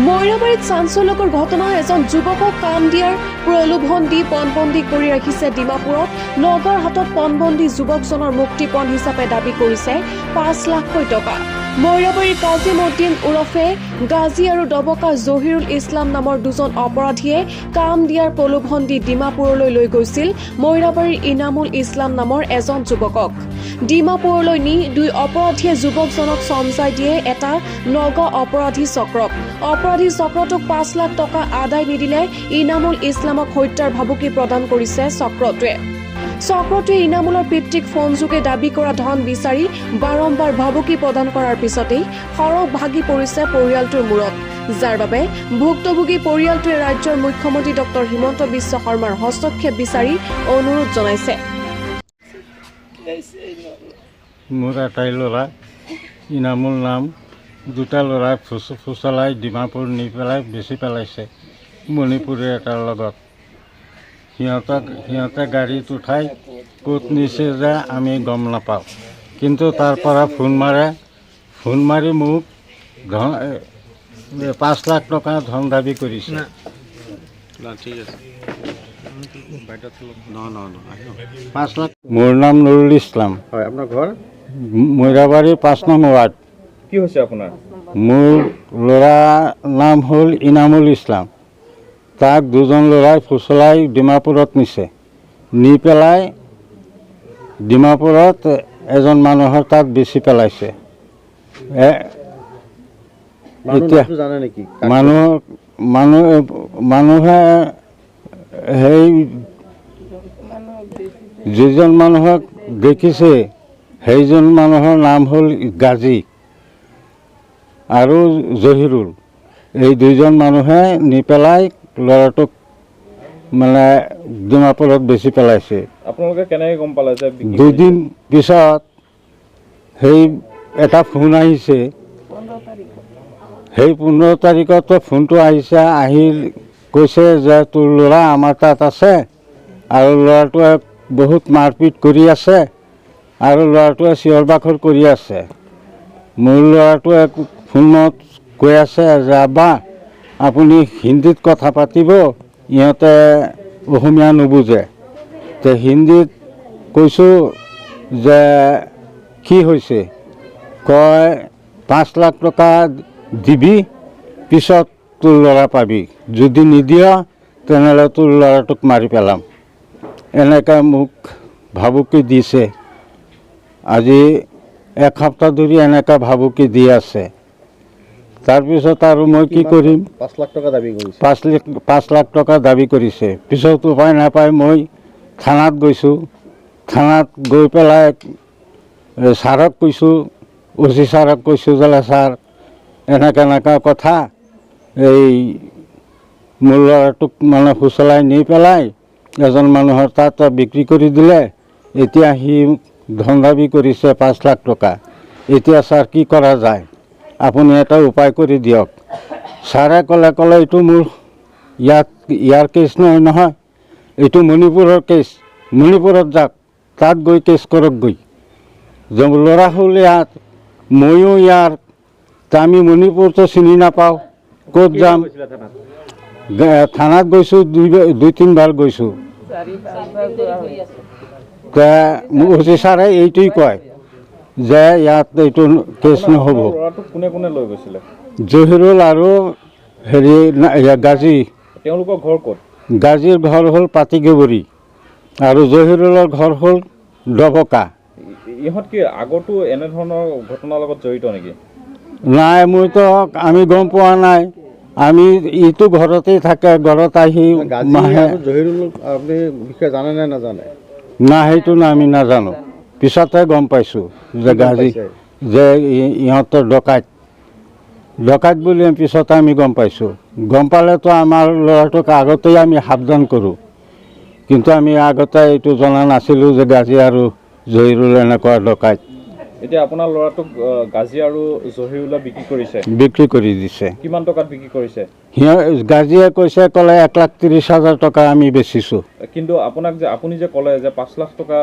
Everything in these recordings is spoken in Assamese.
মইৰাবাৰীত চাঞ্চল্যকৰ ঘটনা এজন যুৱকক কাম দিয়াৰ প্ৰলোভন দি পণবন্দী কৰি ৰাখিছে ডিমাপুৰত। নগাঁৱৰ হাতত পণবন্দী যুৱকজনৰ মুক্তিপণ হিচাপে দাবী কৰিছে ৫ লাখকৈ টকা। মইৰাবাৰীৰ কাজিমুদ্দিন ওৰফে গাজী আৰু ডবকা জহিৰুল ইছলাম নামৰ দুজন অপৰাধীয়ে কাম দিয়াৰ প্ৰলোভন দি ডিমাপুৰলৈ লৈ গৈছিল মইৰাবাৰীৰ ইনামুল ইছলাম নামৰ এজন যুৱকক। ডিমাপুৰলৈ নি দুই অপৰাধীয়ে যুৱকজনক চমজাই দিয়ে এটা নগাঁও অপৰাধী চক্ৰক। অপৰাধী চক্ৰটোক ৫ লাখ টকা আদায় নিদিলে ইনামুল ইছলামক হত্যাৰ ভাবুকি প্ৰদান কৰিছে চক্ৰটোৱে। চক্ৰটোৱে ইনামুলৰ পিতৃক ফোনযোগে দাবী কৰা ধন বিচাৰি বাৰম্বাৰ ভাবুকি প্ৰদান কৰাৰ পিছতেই সৰহ ভাগি পৰিছে পৰিয়ালটোৰ মূৰত, যাৰ বাবে ভুক্তভোগী পৰিয়ালটোৱে ৰাজ্যৰ মুখ্যমন্ত্ৰী ডক্টৰ হিমন্ত বিশ্ব শৰ্মাৰ হস্তক্ষেপ বিচাৰি অনুৰোধ জনাইছে। মোৰ এটাই ল'ৰা ইনামুল নাম, দুটা ল'ৰাই ফুচলাই ডিমাপুৰ নি পেলাই বেচি পেলাইছে মণিপুৰৰ এটাৰ লগত। সিহঁতে গাড়ীত উঠাই ক'ত নিছে যে আমি গম নাপাওঁ, কিন্তু তাৰ পৰা ফোন মাৰি মোক ৫ লাখ টকা ধন দাবী কৰিছে। মোৰ নাম নুৰুল ইছলাম। হয়, আপোনাৰ ঘৰ মইৰাবাৰী ৫ নং ৱাৰ্ড। কি হৈছে আপোনাৰ? মোৰ ল'ৰাৰ নাম হ'ল ইনামুল ইছলাম। তাক দুজন ল'ৰাই ফুচলাই ডিমাপুৰত নিছে, নি পেলাই ডিমাপুৰত এজন মানুহৰ তাত বেচি পেলাইছে। এতিয়া জানে নেকি? মানুহে সেই যিজন মানুহক দেখিছে সেইজন মানুহৰ নাম হ'ল গাজী আৰু জহিৰুল। এই দুইজন মানুহে নি পেলাই ল'ৰাটোক মানে ডিমাপুৰত বেচি পেলাইছে। আপোনালোকে কেনেকৈ গম পালে যে? 2 দিন পিছত সেই এটা ফোন আহিছে, সেই 15 তাৰিখত ফোনটো আহিছে, আহি কৈছে যে তোৰ ল'ৰা আমাৰ তাত আছে আৰু ল'ৰাটোৱে বহুত মাৰপিট কৰি আছে আৰু ল'ৰাটোৱে চিঞৰ বাখৰ কৰি আছে। মোৰ ল'ৰাটোৱে ফোনত কৈ আছে যে আব্বা আপুনি হিন্দীত কথা পাতিব, ইহঁতে অসমীয়া নুবুজে। তে হিন্দীত কৈছোঁ যে কি হৈছে, কয় ৫ লাখ টকা দিবি, পিছত তোৰ ল'ৰা পাবি, যদি নিদিয় তেনেহ'লে তোৰ ল'ৰাটোক মাৰি পেলাম। এনেকৈ মোক ভাবুকি দিছে। আজি 1 সপ্তাহ ধৰি এনেকৈ ভাবুকি দি আছে। তাৰপিছত আৰু মই কি কৰিম? ৫ লাখ টকা দাবী কৰিছে। ৫ লাখ টকা দাবী কৰিছে। পিছত উপায় নাপায় মই থানাত গৈছোঁ। থানাত গৈ পেলাই ছাৰক কৈছোঁ, OC ছাৰক কৈছোঁ যে ছাৰ এনেকৈ কথা, এই মোৰ ল'ৰাটোক মানে ফুচলাই নি পেলাই এজন মানুহৰ তাত বিক্ৰী কৰি দিলে, এতিয়া সি ধন দাবী কৰিছে ৫ লাখ টকা। এতিয়া ছাৰ কি কৰা যায়, আপুনি এটা উপায় কৰি দিয়ক। ছাৰে ক'লে এইটো মোৰ ইয়াৰ কেছ নহয়, এইটো মণিপুৰৰ কেছ, মণিপুৰত যাওক, তাত গৈ কেছ কৰক গৈ। ল'ৰা হ'ল ইয়াত, ময়ো ইয়াৰ, আমি মণিপুৰটো চিনি নাপাওঁ, ক'ত যাম? থানাত গৈছোঁ, 2-3 বাৰ গৈছোঁ। মোক OC ছাৰে এইটোৱেই কয় যে ইয়াত এইটো কেছ নহ'ব। কোনে কোনে লৈ গৈছিলে? জহিৰুল আৰু গাজী। তেওঁলোকৰ ঘৰ ক'ত? গাজীৰ ঘৰ হ'ল পাতিগেবৰী আৰু জহিৰুলৰ ঘৰ হ'ল ডবকা। ইহঁত কি আগতো এনেধৰণৰ ঘটনাৰ লগত জড়িত নেকি? নাই, আমি গম পোৱা নাই। আমি ইটো ঘৰতেই থাকে, ঘৰত আহি জহিৰুল আপুনি বিষয়ে জানে নে নাজানে? না, সেইটো আমি নাজানো। পিছতহে গম পাইছোঁ যে গাজী যে ইহঁতৰ ডকাইত বুলি পিছতে আমি গম পাইছোঁ। গম পালেতো আমাৰ ল'ৰাটোক আগতেই আমি সাৱধান কৰোঁ, কিন্তু আমি আগতে এইটো জনা নাছিলোঁ যে গাজী আৰু জহিৰুল এনেকুৱা ডকাইত। এতিয়া আপোনাৰ ল'ৰাটোক গাজী আৰু জহিৰুলে বিক্ৰী কৰি দিছে। কিমান টকাত বিক্ৰী কৰিছে? গাজীয়ে ক'লে 1,30,000 টকা আমি বেচিছোঁ। কিন্তু আপুনি যে ক'লে যে 5 লাখ টকা,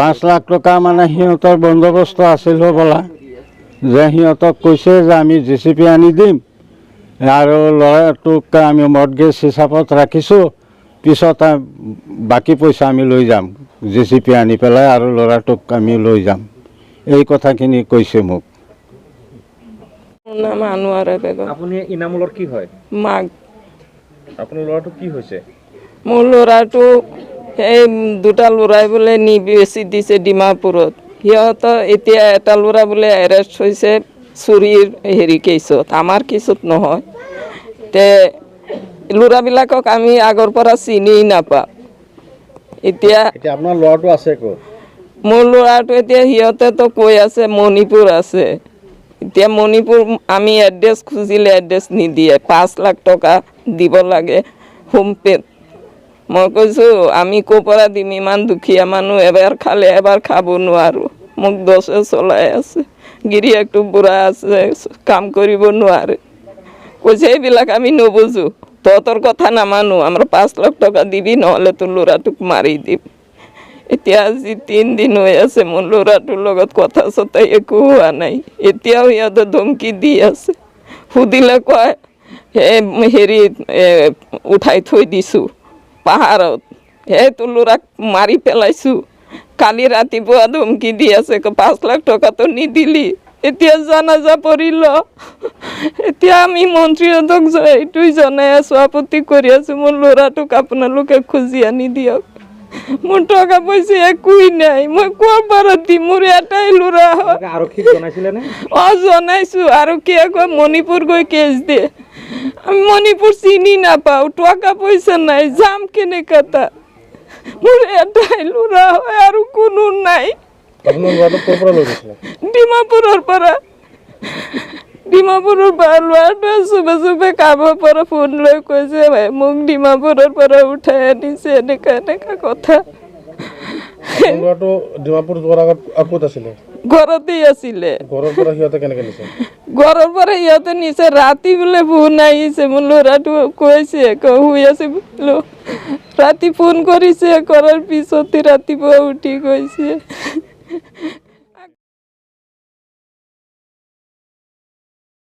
5 লাখ টকা মানে সিহঁতৰ বন্দোবস্ত আছিল হ'বলা, যে সিহঁতক কৈছে যে আমি JCB আনি দিম, আৰু ল'ৰাটোক আমি মৰ্টগেজ হিচাপত ৰাখিছোঁ, পিছত বাকী পইচা আমি লৈ যাম, JCB আনি পেলাই আৰু ল'ৰাটোক আমি লৈ যাম, এই কথাখিনি কৈছে মোক। মোৰ নাম আনোৱাৰা বেগম। আপুনি ইনামুলৰ কি হয়? মাক। আপোনাৰ ল'ৰাটো কি হৈছে? মোৰ ল'ৰাটো সেই দুটা ল'ৰাই বোলে নি বেচি দিছে ডিমাপুৰত। সিহঁতৰ এতিয়া এটা ল'ৰা বোলে এৰেষ্ট হৈছে চুৰিৰ কেছত, আমাৰ কেছত নহয়। তে ল'ৰাবিলাকক আমি আগৰ পৰা চিনি নাপাওঁ। এতিয়া আপোনাৰ ল'ৰাটো আছে ক'ত? মোৰ ল'ৰাটো এতিয়া সিহঁতেতো কৈ আছে মণিপুৰ আছে। এতিয়া মণিপুৰ আমি এড্ৰেছ খুজিলে এড্ৰেছ নিদিয়ে, 5 লাখ টকা দিব লাগে হোম পেত। মই কৈছোঁ আমি ক'ৰ পৰা দিম, ইমান দুখীয়া মানুহ, এবাৰ খালে এবাৰ খাব নোৱাৰোঁ। মোক 10 চলাই আছে, গিৰিয়েকটো বুঢ়া আছে, কাম কৰিব নোৱাৰে। কৈছে এইবিলাক আমি নুবুজোঁ, তহঁতৰ কথা নামানো, আমাৰ 5 লাখ টকা দিবি, নহ'লে তোৰ ল'ৰাটোক মাৰি দিম। এতিয়া আজি 3 দিন হৈ আছে মোৰ ল'ৰাটোৰ লগত কথা চথা একো হোৱা নাই। এতিয়াও সিহঁতে ধমকি দি আছে, সুধিলে কয় হেৰিত উঠাই থৈ দিছোঁ পাহাৰত, তোৰ ল'ৰাক মাৰি পেলাইছোঁ। কালি ৰাতিপুৱা ধমকি দি আছে, 5 লাখ টকাটো নিদিলি, এতিয়া জানাজা পৰিল। এতিয়া আমি মন্ত্ৰীহঁতক এইটোৱে জনাই আছোঁ, আপত্তি কৰি আছোঁ, মোৰ ল'ৰাটোক আপোনালোকে খুজি আনি দিয়ক। মোৰ টকা পইচা একোৱেই নাই, মই ক'ৰ পৰা দিম, মোৰ এটাই ল'ৰা হয়। আৰক্ষীক জনাইছিলেনে? জনাইছোঁ, আৰক্ষীয়ে কয় মণিপুৰ গৈ কেছ দিয়ে। আমি মণিপুৰ চিনি নাপাওঁ, টকা পইচা নাই, যাম কেনেকা তাত? মোৰ এটাই ল'ৰা হয় আৰু কোনো নাই। আপোনাৰ ল'ৰাটোক ক'ৰ পৰা লৈ গৈছিলে? ডিমাপুৰৰ পৰা। ডিমাপুৰৰ পৰা ল'ৰাটোৱে চবে চবে কামৰ পৰা ফোন লৈ কৈছে মোক ডিমাপুৰৰ পৰা উঠাই আনিছে, এনেকা এনেকা কথা। ল'ৰাটো ডিমাপুৰ যোৱাৰ আগত ক'ত আছিলে? ঘৰতেই আছিলে। ঘৰৰ পৰা সিহঁতে কেনেকৈ নিছে? ঘৰৰ পৰা সিহঁতে নিছে, ৰাতি বোলে ফোন আহিছে, মোৰ ল'ৰাটো কৈছে শুই আছে বোলো, ৰাতি ফোন কৰিছে, কৰাৰ পিছতে ৰাতিপুৱা উঠি গৈছে।